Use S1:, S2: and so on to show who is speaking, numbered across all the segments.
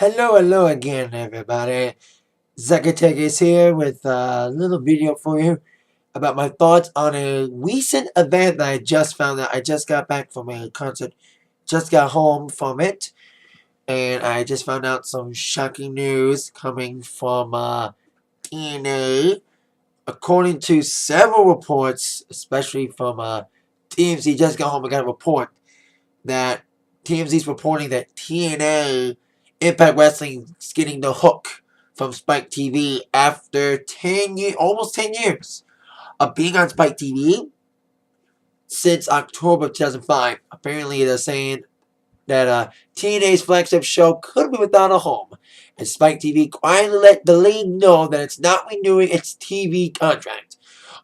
S1: Hello again, everybody. Zacatech is here with a little video for you about my thoughts on a recent event that I just found out. I just got back from a concert, just got home from it, and I just found out some shocking news coming from TNA. According to several reports, especially from TMZ, just got home and got a report that TMZ's reporting that TNA Impact Wrestling is getting the hook from Spike TV after 10 years, almost 10 years of being on Spike TV since October 2005. Apparently, they're saying that TNA's flagship show could be without a home, and Spike TV quietly let the league know that it's not renewing its TV contract.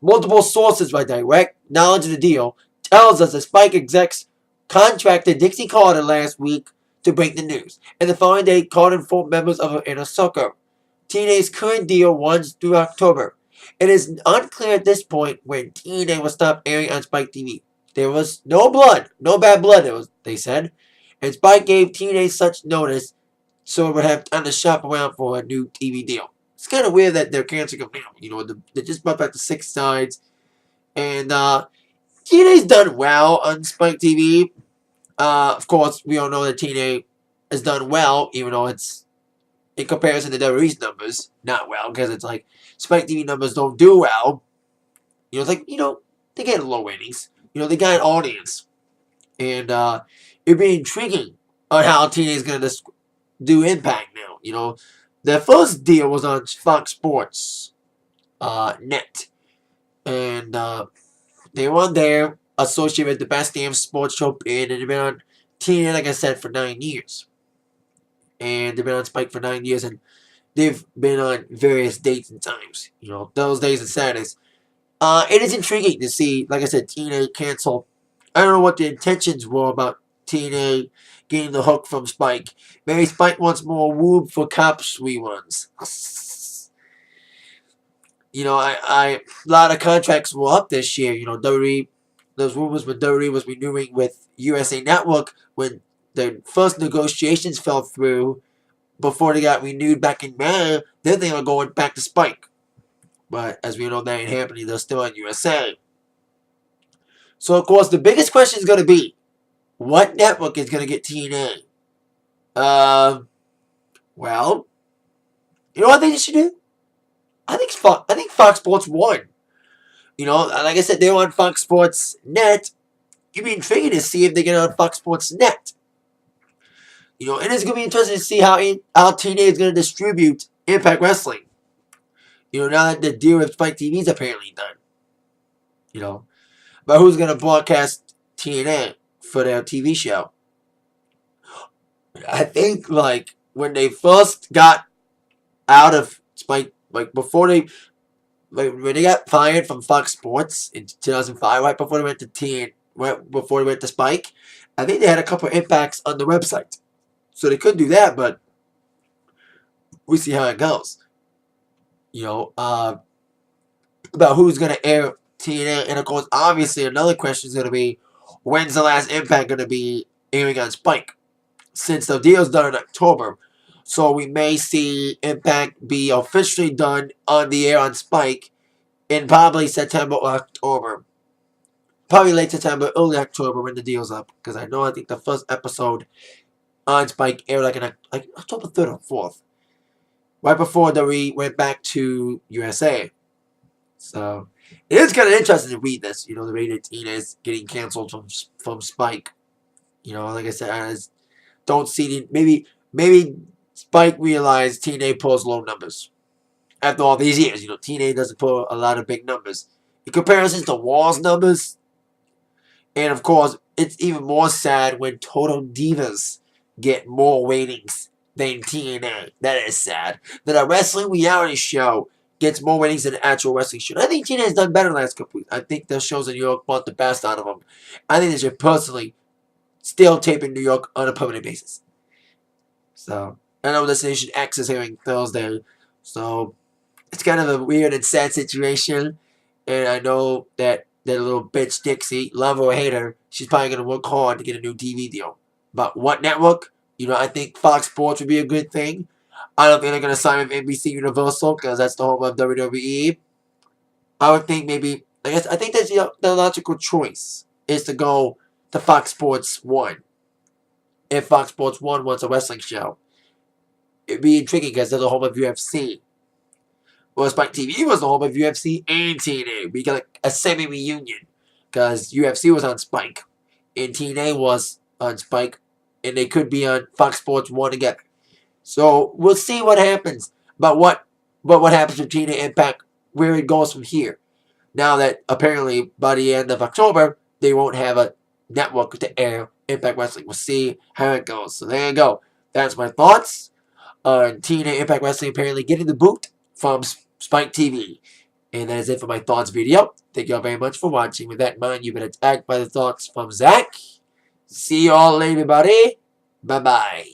S1: Multiple sources by direct knowledge of the deal tells us that Spike execs contracted Dixie Carter last week to break the news, and the following day Carter informed members of her inner circle. TNA's current deal runs through October. It is unclear at this point when TNA will stop airing on Spike TV. There was no blood, no bad blood, they said, and Spike gave TNA such notice so it would have time to shop around for a new TV deal. It's kind of weird that they're canceling them now. They just brought back the Six Sides, and TNA's done well on Spike TV. Of course, we all know that TNA has done well, even though it's, in comparison to WWE's numbers, not well, because it's like Spike TV numbers don't do well. It's like, they get low ratings. They got an audience. And it'd be intriguing on how TNA is going to do Impact now. Their first deal was on Fox Sports Net. And they were there associated with the best damn sports show in, and they've been on TNA, like I said, for 9 years. And they've been on Spike for 9 years, and they've been on various dates and times. Those days and Saturdays. It is intriguing to see, like I said, TNA cancel. I don't know what the intentions were about TNA getting the hook from Spike. Maybe Spike wants more whoop for Cops reruns. A lot of contracts were up this year. WWE, those rumors when WWE was renewing with USA Network when the first negotiations fell through before they got renewed back in May. Then they were going back to Spike. But as we know, that ain't happening. They're still on USA. So, of course, the biggest question is going to be, what network is going to get TNA? Well, you know what I think they should do? I think Fox Sports 1. Like I said, they're on Fox Sports Net. You'd be intriguing to see if they get on Fox Sports Net. And it's going to be interesting to see how TNA is going to distribute Impact Wrestling. Now that the deal with Spike TV is apparently done. But who's going to broadcast TNA for their TV show? I think, when they first got out of Spike, when they got fired from Fox Sports in 2005, right before they went to before they went to Spike, I think they had a couple of impacts on the website. So they could do that, but we see how it goes. About who's going to air TNA. And, of course, obviously, another question is going to be, when's the last Impact going to be airing on Spike? Since the deal's done in October. So we may see Impact be officially done on the air on Spike in probably September or October. Probably late September, early October when the deal's up. Because I think the first episode on Spike aired like October 3rd or 4th. Right before we went back to USA. So it is kind of interesting to read this. The rated TNA is getting canceled from Spike. Like I said, I just don't see maybe Spike realized TNA pulls low numbers. After all these years, TNA doesn't pull a lot of big numbers. In comparison to Wall's numbers, and of course, it's even more sad when Total Divas get more ratings than TNA. That is sad. That a wrestling reality show gets more ratings than an actual wrestling show. I think TNA has done better the last couple weeks. I think the shows in New York want the best out of them. I think they should personally still tape in New York on a permanent basis. So, I know Destination X is airing Thursday. So, it's kind of a weird and sad situation. And I know that little bitch Dixie, love her or hate her, she's probably going to work hard to get a new TV deal. But what network? I think Fox Sports would be a good thing. I don't think they're going to sign with NBC Universal because that's the home of WWE. I would think maybe, I think that's the logical choice is to go to Fox Sports 1. If Fox Sports 1 wants a wrestling show, it'd be intriguing because they're the home of UFC. Well, Spike TV was the home of UFC and TNA. We got a semi-reunion because UFC was on Spike and TNA was on Spike, and they could be on Fox Sports 1 together. So we'll see what happens. But what happens with TNA Impact, where it goes from here. Now that apparently by the end of October, they won't have a network to air Impact Wrestling. We'll see how it goes. So there you go. That's my thoughts on TNA Impact Wrestling apparently getting the boot from Spike TV. And that is it for my thoughts video. Thank you all very much for watching. With that in mind, you've been attacked by the thoughts from Zach. See you all later, everybody. Bye-bye.